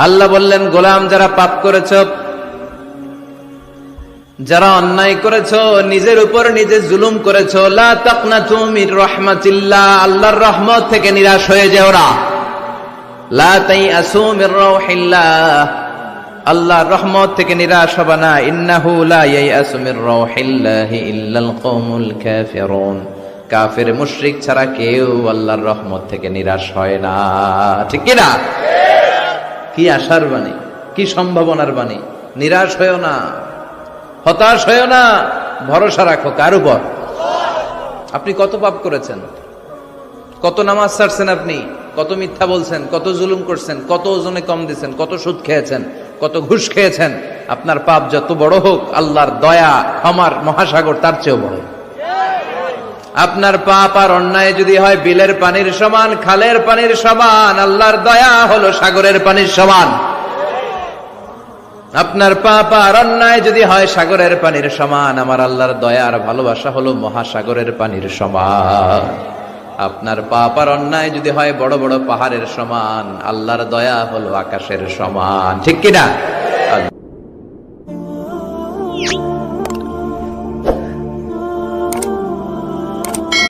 আল্লাহ বললেন, গোলাম যারা পাপ করেছ, যারা অন্যায় করেছ, নিজের উপর নিজে জুলুম করেছ, লা তাকনাতু মির রাহমাতিল্লাহ, আল্লাহর রহমত থেকে নিরাশ হয়ে যেও না। লা তাইআসু মির রাউহিল্লাহ, আল্লাহর রহমত থেকে নিরাশ হবে না। ইন্নাহু লা ইয়াইআসু মির রাউহিল্লাহি ইল্লাল কওমুল কাফিরুন, কাফের মুশরিক ছাড়া কেউ আল্লাহর রহমত থেকে নিরাশ হয় না। ঠিক কি না? কি আশার বাণী, কি সম্ভাবনার বাণী। নিরাশ হয়েও না, হতাশ হয়েও না, ভরসা রাখো কার উপর? আপনি কত পাপ করেছেন, কত নামাজ ছাড়ছেন, আপনি কত মিথ্যা বলছেন, কত জুলুম করছেন, কত ওজনে কম দিয়েছেন, কত সুদ খেয়েছেন, কত ঘুষ খেয়েছেন। আপনার পাপ যত বড় হোক, আল্লাহর দয়া ক্ষমার মহাসাগর তার চেয়েও বড়। আপনার পাপ আর অন্যায় যদি হয় বিলের পানির সমান, খালের পানির সমান, আল্লাহর দয়া হলো সাগরের পানির সমান। আপনার পাপ আর অন্যায় যদি হয় সাগরের পানির সমান, আমার আল্লাহর দয়া আর ভালোবাসা হলো মহাসাগরের পানির সমান। আপনার পাপ আর অন্যায় যদি হয় বড় বড় পাহাড়ের সমান, আল্লাহর দয়া হলো আকাশের সমান। ঠিক কিনা?